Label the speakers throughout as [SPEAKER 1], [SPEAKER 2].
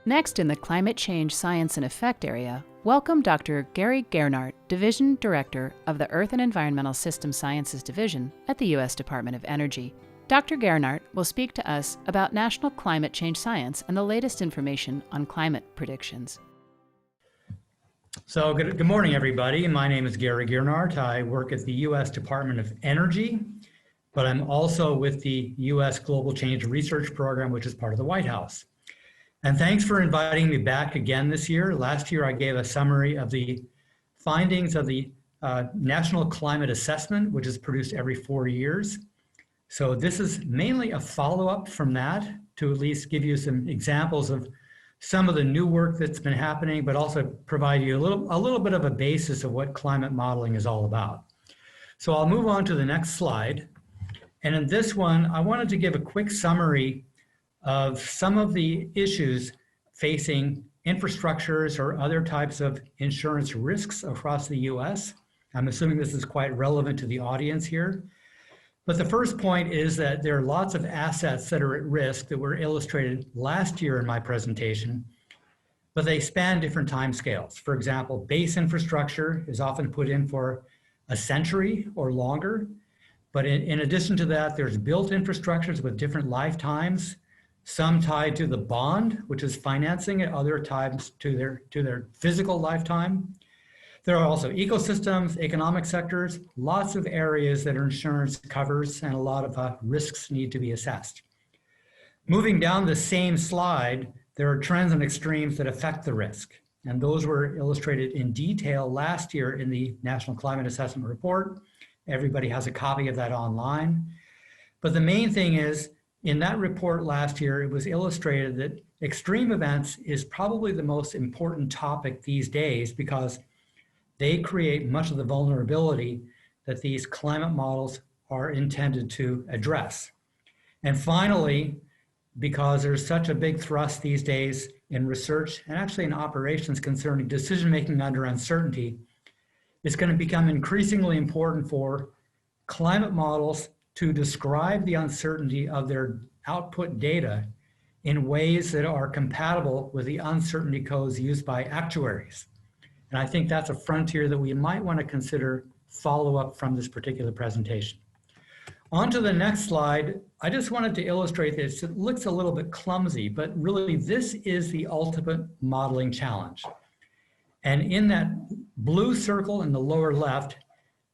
[SPEAKER 1] Next in the Climate Change Science and Effect area, welcome Dr. Geernaert, Division Director of the Earth and Environmental System Sciences Division at the U.S. Department of Energy. Dr. Geernaert will speak to us about national climate change science and the latest information on climate predictions.
[SPEAKER 2] So good morning, everybody. My name is Gary Geernaert. I work at the U.S. Department of Energy, but I'm also with the U.S. Global Change Research Program, which is part of the White House. And thanks for inviting me back again this year. Last year, I gave a summary of the findings of the National Climate Assessment, which is produced every 4 years. So this is mainly a follow-up from that to at least give you some examples of some of the new work that's been happening, but also provide you a little bit of a basis of what climate modeling is all about. So I'll move on to the next slide. And in this one, I wanted to give a quick summary of some of the issues facing infrastructures or other types of insurance risks across the US. I'm assuming this is quite relevant to the audience here. But the first point is that there are lots of assets that are at risk that were illustrated last year in my presentation, but they span different timescales. For example, base infrastructure is often put in for a century or longer. But in addition to that, there's built infrastructures with different lifetimes, some tied to the bond, which is financing it, other times to their physical lifetime. There are also ecosystems, economic sectors, lots of areas that insurance covers, and a lot of risks need to be assessed. Moving down the same slide, there are trends and extremes that affect the risk. And those were illustrated in detail last year in the National Climate Assessment Report. Everybody has a copy of that online. But the main thing is, in that report last year, it was illustrated that extreme events is probably the most important topic these days because they create much of the vulnerability that these climate models are intended to address. And finally, because there's such a big thrust these days in research and actually in operations concerning decision-making under uncertainty, it's going to become increasingly important for climate models to describe the uncertainty of their output data in ways that are compatible with the uncertainty codes used by actuaries. And I think that's a frontier that we might want to consider follow-up from this particular presentation. On to the next slide, I just wanted to illustrate this. It looks a little bit clumsy, but really this is the ultimate modeling challenge. And in that blue circle in the lower left,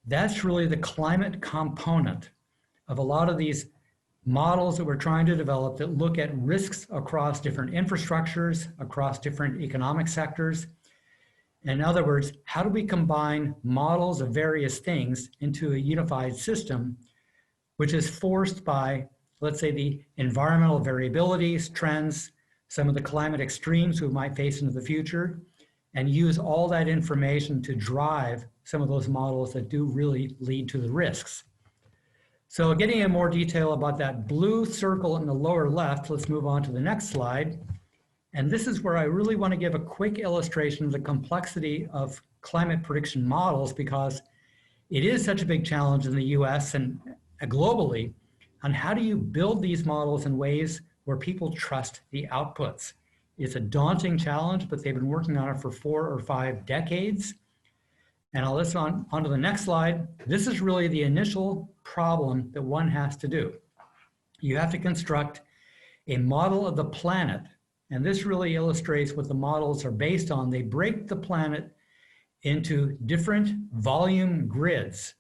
[SPEAKER 2] that's really the climate component of a lot of these models that we're trying to develop that look at risks across different infrastructures, across different economic sectors. In other words, how do we combine models of various things into a unified system, which is forced by, let's say, the environmental variabilities, trends, some of the climate extremes we might face into the future, and use all that information to drive some of those models that do really lead to the risks. So getting in more detail about that blue circle in the lower left, let's move on to the next slide. And this is where I really want to give a quick illustration of the complexity of climate prediction models because it is such a big challenge in the US and globally on how do you build these models in ways where people trust the outputs. It's a daunting challenge, but they've been working on it for 4 or 5 decades. And I'll listen on to the next slide. This is really the initial problem that one has to do. You have to construct a model of the planet. And this really illustrates what the models are based on. They break the planet into different volume grids.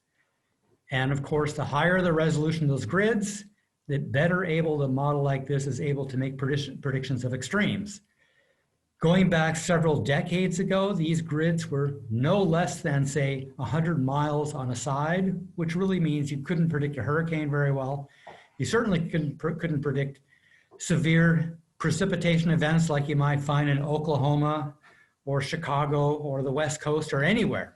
[SPEAKER 2] And of course, the higher the resolution of those grids, the better able the model like this is able to make predictions of extremes. Going back several decades ago, these grids were no less than, say, 100 miles on a side, which really means you couldn't predict a hurricane very well. You certainly couldn't predict severe precipitation events like you might find in Oklahoma or Chicago or the West Coast or anywhere.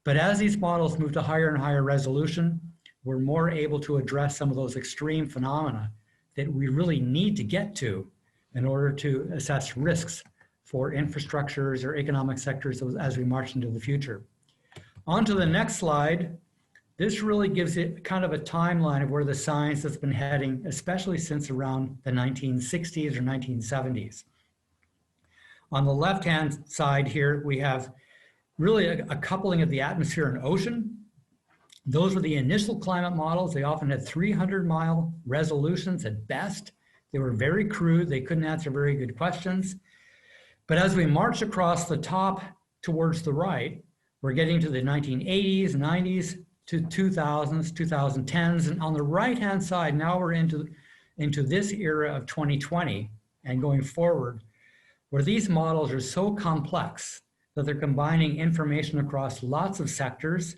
[SPEAKER 2] But as these models move to higher and higher resolution, we're more able to address some of those extreme phenomena that we really need to get to in order to assess risks for infrastructures or economic sectors as we march into the future. On to the next slide. This really gives it kind of a timeline of where the science has been heading, especially since around the 1960s or 1970s. On the left-hand side here, we have really a coupling of the atmosphere and ocean. Those were the initial climate models. They often had 300-mile resolutions at best. They were very crude. They couldn't answer very good questions. But as we march across the top towards the right, we're getting to the 1980s, 90s, to 2000s, 2010s. And on the right-hand side, now we're into this era of 2020 and going forward, where these models are so complex that they're combining information across lots of sectors.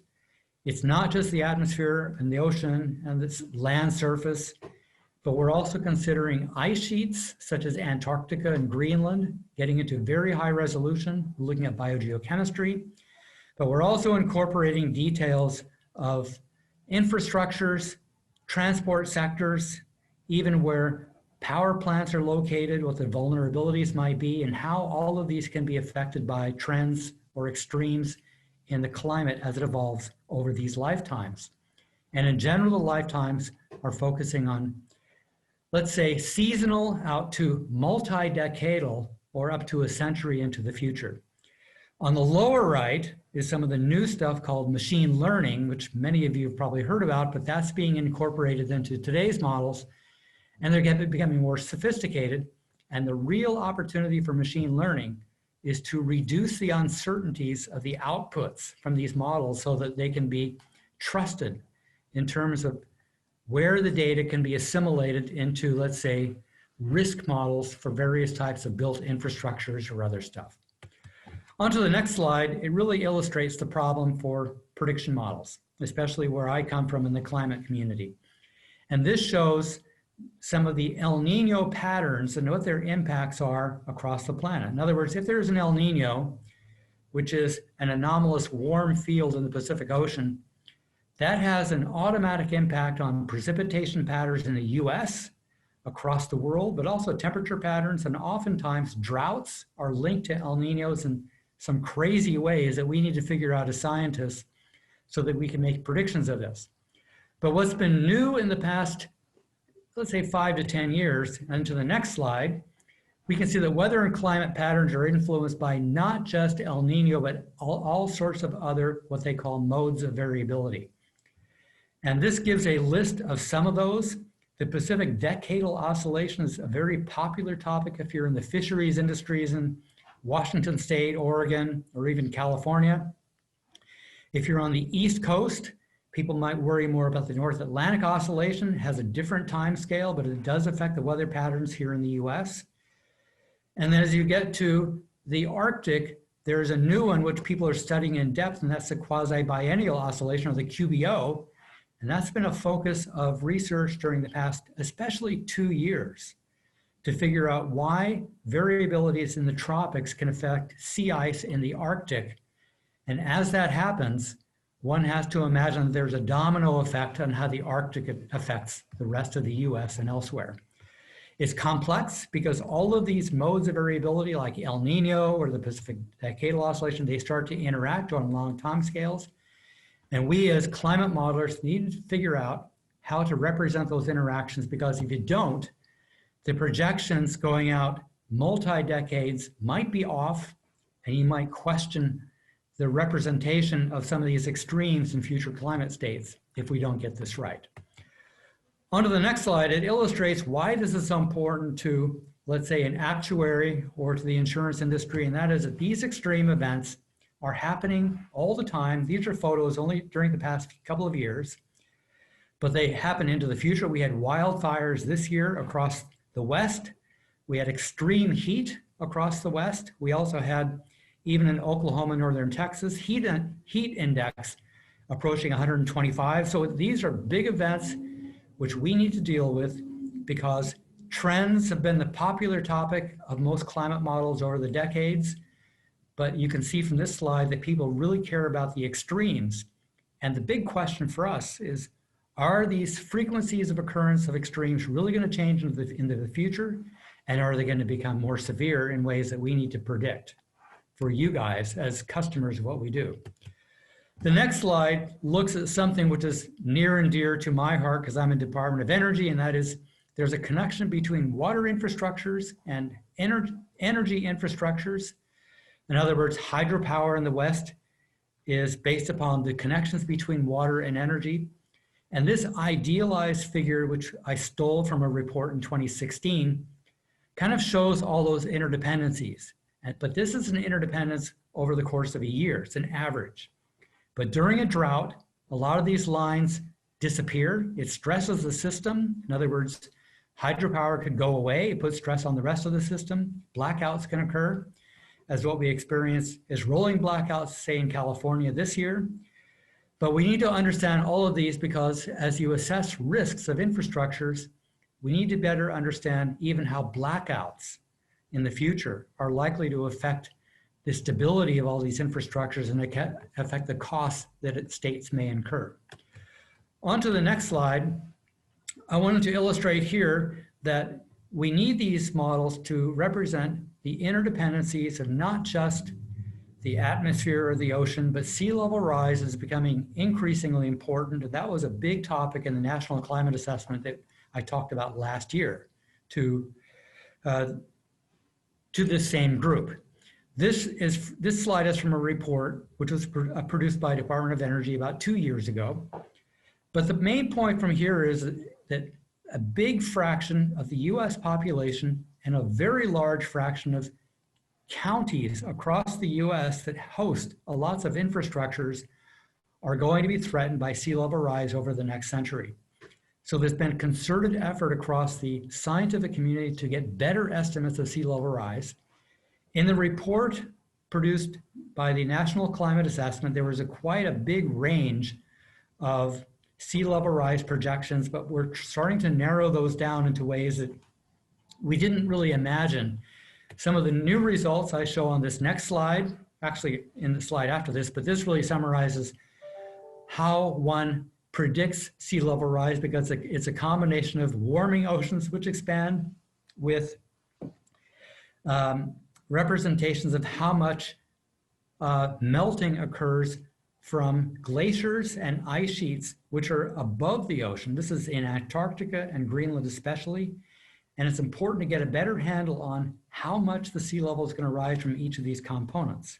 [SPEAKER 2] It's not just the atmosphere and the ocean and the land surface, but we're also considering ice sheets such as Antarctica and Greenland, getting into very high resolution, looking at biogeochemistry. But we're also incorporating details of infrastructures, transport sectors, even where power plants are located, what the vulnerabilities might be, and how all of these can be affected by trends or extremes in the climate as it evolves over these lifetimes. And in general, the lifetimes are focusing on, let's say, seasonal out to multi-decadal or up to a century into the future. On the lower right is some of the new stuff called machine learning, which many of you have probably heard about, but that's being incorporated into today's models, and they're becoming more sophisticated. And the real opportunity for machine learning is to reduce the uncertainties of the outputs from these models so that they can be trusted in terms of where the data can be assimilated into, let's say, risk models for various types of built infrastructures or other stuff. On to the next slide, it really illustrates the problem for prediction models, especially where I come from in the climate community. And this shows some of the El Nino patterns and what their impacts are across the planet. In other words, if there's an El Nino, which is an anomalous warm field in the Pacific Ocean, that has an automatic impact on precipitation patterns in the US, across the world, but also temperature patterns, and oftentimes droughts are linked to El Ninos in some crazy ways that we need to figure out as scientists so that we can make predictions of this. But what's been new in the past, let's say 5 to 10 years, and to the next slide, we can see that weather and climate patterns are influenced by not just El Nino, but all sorts of other, what they call modes of variability. And this gives a list of some of those. The Pacific Decadal Oscillation is a very popular topic if you're in the fisheries industries in Washington State, Oregon, or even California. If you're on the East Coast, people might worry more about the North Atlantic Oscillation. It has a different time scale, but it does affect the weather patterns here in the US. And then as you get to the Arctic, there's a new one which people are studying in depth, and that's the quasi-biennial oscillation, or the QBO. And that's been a focus of research during the past, especially 2 years, to figure out why variabilities in the tropics can affect sea ice in the Arctic. And as that happens, one has to imagine that there's a domino effect on how the Arctic affects the rest of the US and elsewhere. It's complex because all of these modes of variability, like El Nino or the Pacific Decadal Oscillation, they start to interact on long time scales. And we as climate modelers need to figure out how to represent those interactions, because if you don't, the projections going out multi-decades might be off, and you might question the representation of some of these extremes in future climate states if we don't get this right. On to the next slide, it illustrates why this is so important to, let's say, an actuary or to the insurance industry, and that is that these extreme events are happening all the time. These are photos only during the past couple of years, but they happen into the future. We had wildfires this year across the West. We had extreme heat across the West. We also had, even in Oklahoma, northern Texas, heat index approaching 125. So these are big events which we need to deal with, because trends have been the popular topic of most climate models over the decades. But you can see from this slide that people really care about the extremes. And the big question for us is, are these frequencies of occurrence of extremes really going to change into the future? And are they going to become more severe in ways that we need to predict for you guys as customers of what we do? The next slide looks at something which is near and dear to my heart, because I'm in Department of Energy, and that is there's a connection between water infrastructures and energy infrastructures. In other words, hydropower in the West is based upon the connections between water and energy. And this idealized figure, which I stole from a report in 2016, kind of shows all those interdependencies. But this is an interdependence over the course of a year. It's an average. But during a drought, a lot of these lines disappear. It stresses the system. In other words, hydropower could go away. It puts stress on the rest of the system. Blackouts can occur, as what we experience is rolling blackouts, say in California this year. But we need to understand all of these because as you assess risks of infrastructures, we need to better understand even how blackouts in the future are likely to affect the stability of all these infrastructures and affect the costs that states may incur. On to the next slide. I wanted to illustrate here that we need these models to represent the interdependencies of not just the atmosphere or the ocean, but sea level rise is becoming increasingly important. That was a big topic in the National Climate Assessment that I talked about last year to this same group. This slide is from a report which was produced by Department of Energy about 2 years ago. But the main point from here is that a big fraction of the US population and a very large fraction of counties across the US that host lots of infrastructures are going to be threatened by sea level rise over the next century. So there's been concerted effort across the scientific community to get better estimates of sea level rise. In the report produced by the National Climate Assessment, there was quite a big range of sea level rise projections, but we're starting to narrow those down into ways that we didn't really imagine. Some of the new results I show on this next slide, actually in the slide after this, but this really summarizes how one predicts sea level rise because it's a combination of warming oceans which expand with representations of how much melting occurs from glaciers and ice sheets which are above the ocean. This is in Antarctica and Greenland especially. And it's important to get a better handle on how much the sea level is going to rise from each of these components.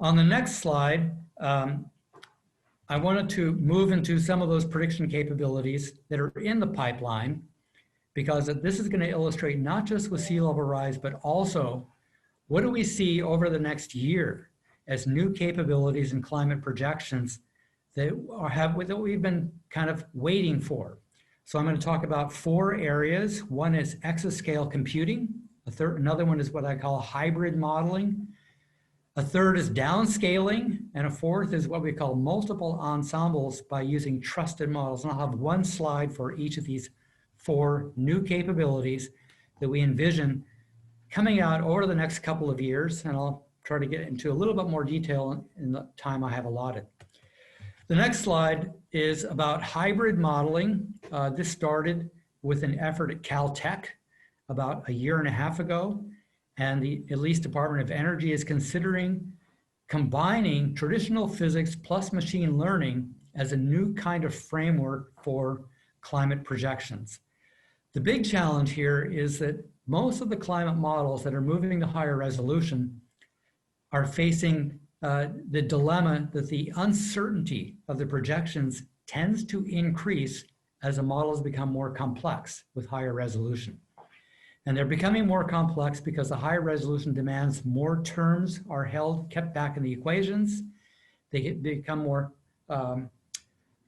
[SPEAKER 2] On the next slide, I wanted to move into some of those prediction capabilities that are in the pipeline, because this is going to illustrate not just with sea level rise, but also what do we see over the next year as new capabilities and climate projections that we've been kind of waiting for. So I'm going to talk about 4 areas. One is exascale computing. Another one is what I call hybrid modeling. A third is downscaling. And a fourth is what we call multiple ensembles by using trusted models. And I'll have one slide for each of these 4 new capabilities that we envision coming out over the next couple of years. And I'll try to get into a little bit more detail in the time I have allotted. The next slide is about hybrid modeling. This started with an effort at Caltech about 1.5 years ago, and the Department of Energy is considering combining traditional physics plus machine learning as a new kind of framework for climate projections. The big challenge here is that most of the climate models that are moving to higher resolution are facing the dilemma that the uncertainty of the projections tends to increase as the models become more complex with higher resolution. And they're becoming more complex because the higher resolution demands more terms are kept back in the equations. They become more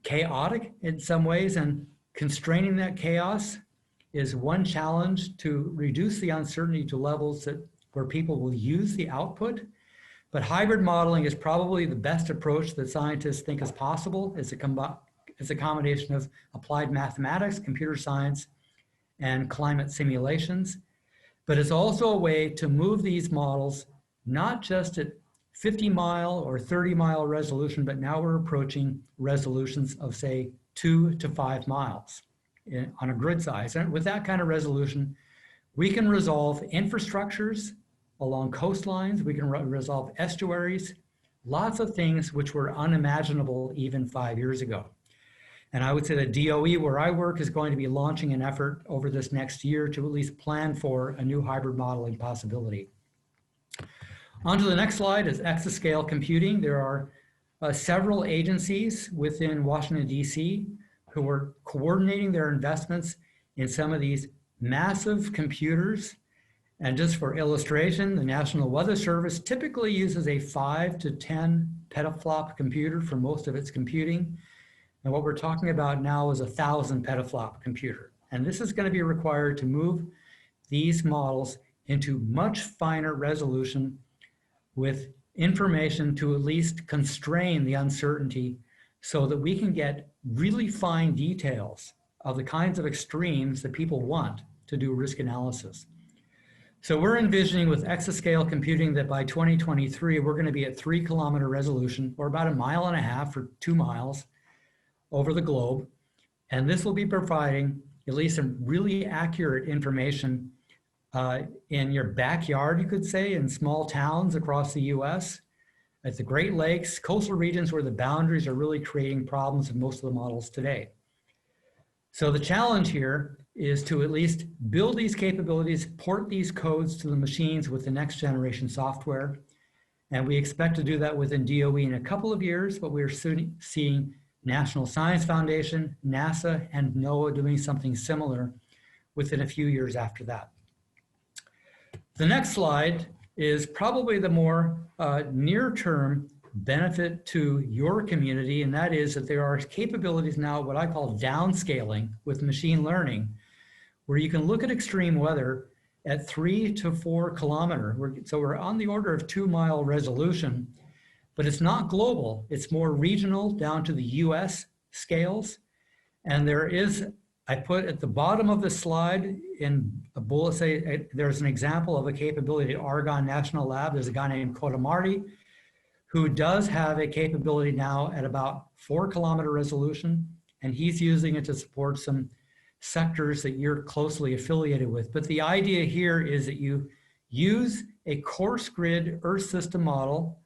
[SPEAKER 2] chaotic in some ways, and constraining that chaos is one challenge to reduce the uncertainty to levels where people will use the output. But hybrid modeling is probably the best approach that scientists think is possible. It's a combination of applied mathematics, computer science, and climate simulations. But it's also a way to move these models not just at 50-mile or 30-mile resolution, but now we're approaching resolutions of, say, 2 to 5 miles on a grid size. And with that kind of resolution, we can resolve infrastructures along coastlines, we can resolve estuaries, lots of things which were unimaginable even 5 years ago. And I would say that DOE, where I work, is going to be launching an effort over this next year to at least plan for a new hybrid modeling possibility. On to the next slide is exascale computing. There are several agencies within Washington, D.C. who are coordinating their investments in some of these massive computers. And just for illustration, the National Weather Service typically uses a 5 to 10 petaflop computer for most of its computing. And what we're talking about now is a 1,000 petaflop computer. And this is going to be required to move these models into much finer resolution with information to at least constrain the uncertainty so that we can get really fine details of the kinds of extremes that people want to do risk analysis. So we're envisioning with exascale computing that by 2023, we're going to be at 3-kilometer resolution, or about 1.5 miles or 2 miles over the globe. And this will be providing at least some really accurate information in your backyard, you could say, in small towns across the US, at the Great Lakes, coastal regions where the boundaries are really creating problems in most of the models today. So the challenge here is to at least build these capabilities, port these codes to the machines with the next generation software. And we expect to do that within DOE in a couple of years, but we're soon seeing National Science Foundation, NASA, and NOAA doing something similar within a few years after that. The next slide is probably the more near-term benefit to your community, and that is that there are capabilities now, what I call downscaling with machine learning, where you can look at extreme weather at 3 to 4 kilometer. So we're on the order of 2-mile resolution, but it's not global. It's more regional down to the US scales. And there is, I put at the bottom of the slide in a bullet, say there's an example of a capability at Argonne National Lab. There's a guy named Kota Marty who does have a capability now at about 4-kilometer resolution, and he's using it to support some sectors that you're closely affiliated with. But the idea here is that you use a coarse grid Earth system model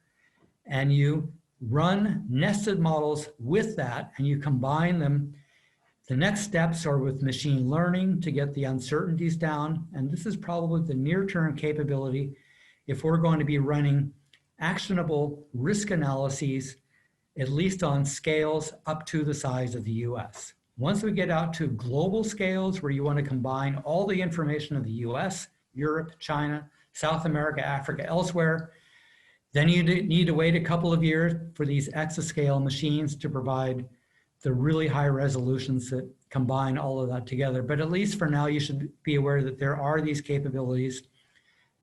[SPEAKER 2] and you run nested models with that and you combine them. The next steps are with machine learning to get the uncertainties down. And this is probably the near-term capability if we're going to be running actionable risk analyses, at least on scales up to the size of the US. Once we get out to global scales where you want to combine all the information of the US, Europe, China, South America, Africa, elsewhere, then you need to wait a couple of years for these exascale machines to provide the really high resolutions that combine all of that together. But at least for now, you should be aware that there are these capabilities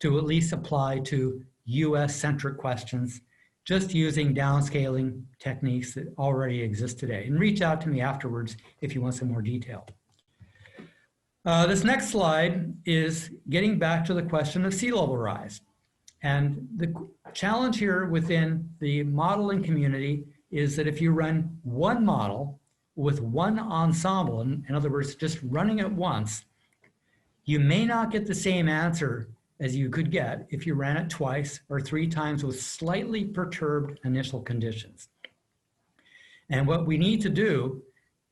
[SPEAKER 2] to at least apply to US-centric questions, just using downscaling techniques that already exist today. And reach out to me afterwards if you want some more detail. This next slide is getting back to the question of sea level rise. And the challenge here within the modeling community is that if you run one model with one ensemble, in other words, just running it once, you may not get the same answer as you could get if you ran it twice or 3 times with slightly perturbed initial conditions. And what we need to do,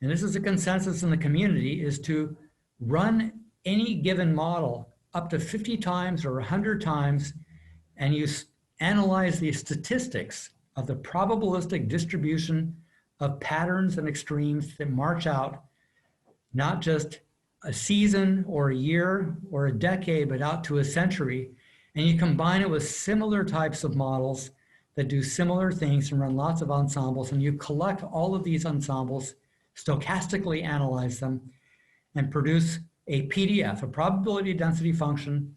[SPEAKER 2] and this is a consensus in the community, is to run any given model up to 50 times or 100 times, and you analyze the statistics of the probabilistic distribution of patterns and extremes that march out not just a season or a year or a decade, but out to a century. And you combine it with similar types of models that do similar things and run lots of ensembles. And you collect all of these ensembles, stochastically analyze them, and produce a PDF, a probability density function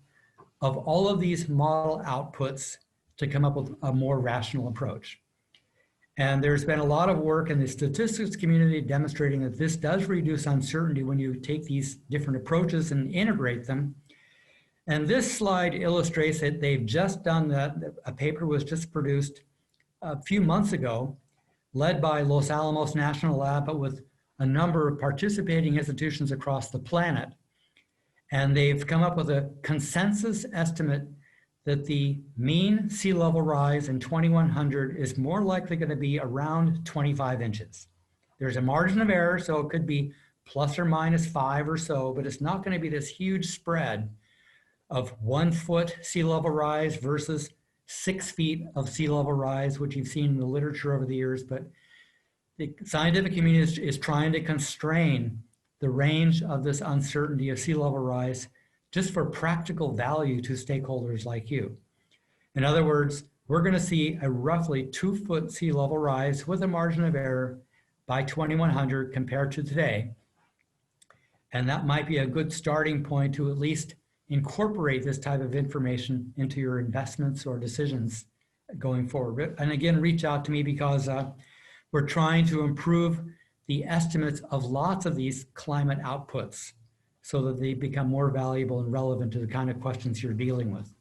[SPEAKER 2] of all of these model outputs to come up with a more rational approach. And there's been a lot of work in the statistics community demonstrating that this does reduce uncertainty when you take these different approaches and integrate them. And this slide illustrates that they've just done that. A paper was just produced a few months ago, led by Los Alamos National Lab, but with a number of participating institutions across the planet. And they've come up with a consensus estimate that the mean sea level rise in 2100 is more likely going to be around 25 inches. There's a margin of error, so it could be plus or minus 5 or so, but it's not going to be this huge spread of 1 foot sea level rise versus 6 feet of sea level rise, which you've seen in the literature over the years. But the scientific community is trying to constrain the range of this uncertainty of sea level rise just for practical value to stakeholders like you. In other words, we're going to see a roughly 2 foot sea level rise with a margin of error by 2100 compared to today. And that might be a good starting point to at least incorporate this type of information into your investments or decisions going forward. And again, reach out to me because we're trying to improve the estimates of lots of these climate outputs so that they become more valuable and relevant to the kind of questions you're dealing with.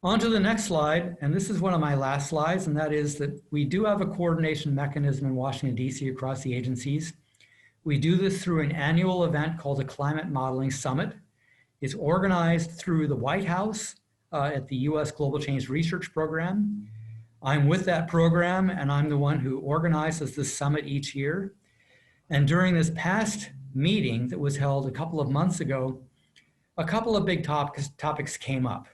[SPEAKER 2] On to the next slide, and this is one of my last slides, and that is that we do have a coordination mechanism in Washington, D.C. across the agencies. We do this through an annual event called the Climate Modeling Summit. It's organized through the White House at the U.S. Global Change Research Program. I'm with that program, and I'm the one who organizes this summit each year. And during this past meeting that was held a couple of months ago, a couple of big topics came up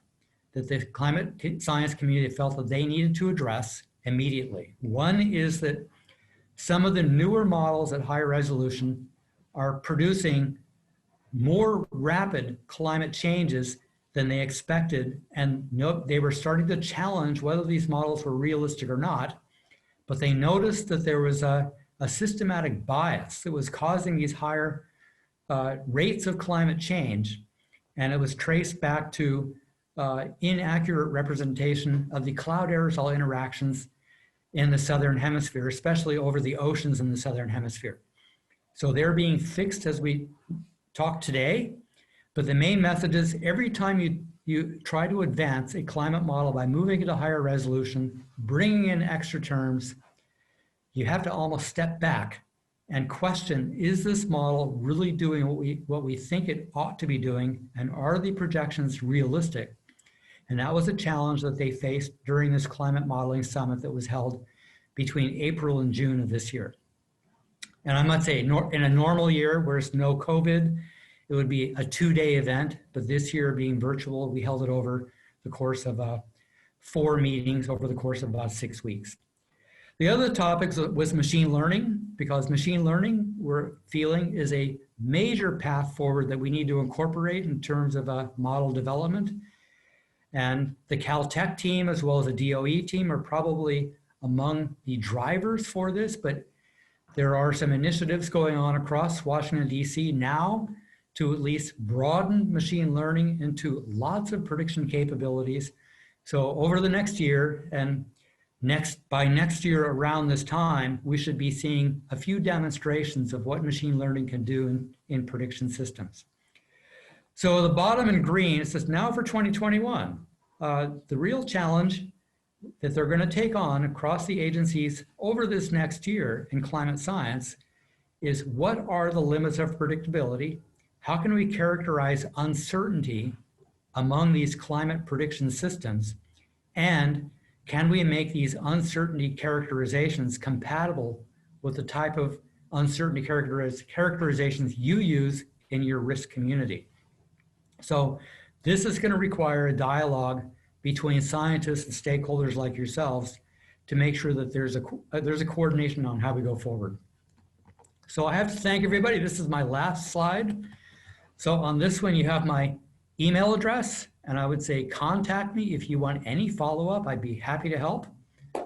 [SPEAKER 2] that the climate science community felt that they needed to address immediately. One is that some of the newer models at higher resolution are producing more rapid climate changes than they expected, and they were starting to challenge whether these models were realistic or not, but they noticed that there was a systematic bias that was causing these higher rates of climate change, and it was traced back to inaccurate representation of the cloud aerosol interactions in the Southern Hemisphere, especially over the oceans in the Southern Hemisphere. So they're being fixed as we talk today, but the main method is every time you try to advance a climate model by moving it to higher resolution, bringing in extra terms, you have to almost step back and question, is this model really doing what we think it ought to be doing, and are the projections realistic? And that was a challenge that they faced during this climate modeling summit that was held between April and June of this year. And I must say, in a normal year where it's no COVID, it would be a 2-day event, but this year being virtual, we held it over the course of 4 meetings over the course of about 6 weeks. The other topic was machine learning, because machine learning, we're feeling, is a major path forward that we need to incorporate in terms of model development. And the Caltech team, as well as the DOE team, are probably among the drivers for this, but there are some initiatives going on across Washington, D.C. now to at least broaden machine learning into lots of prediction capabilities. So over the next year, and by next year around this time, we should be seeing a few demonstrations of what machine learning can do in prediction systems. So the bottom in green, it says now for 2021. The real challenge that they're going to take on across the agencies over this next year in climate science is, what are the limits of predictability? How can we characterize uncertainty among these climate prediction systems? And can we make these uncertainty characterizations compatible with the type of uncertainty characterizations you use in your risk community? So this is going to require a dialogue between scientists and stakeholders like yourselves to make sure that there's a coordination on how we go forward. So I have to thank everybody. This is my last slide. So on this one, you have my email address, and I would say contact me if you want any follow-up. I'd be happy to help.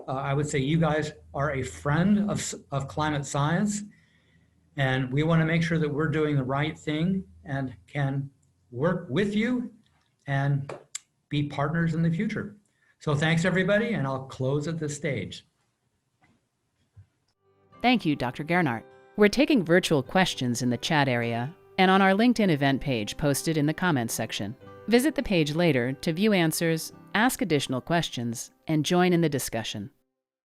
[SPEAKER 2] I would say you guys are a friend of climate science, and we want to make sure that we're doing the right thing and can work with you and be partners in the future. So thanks everybody, and I'll close at this stage.
[SPEAKER 1] Thank you, Dr. Geernaert. We're taking virtual questions in the chat area and on our LinkedIn event page posted in the comments section. Visit the page later to view answers, ask additional questions, and join in the discussion.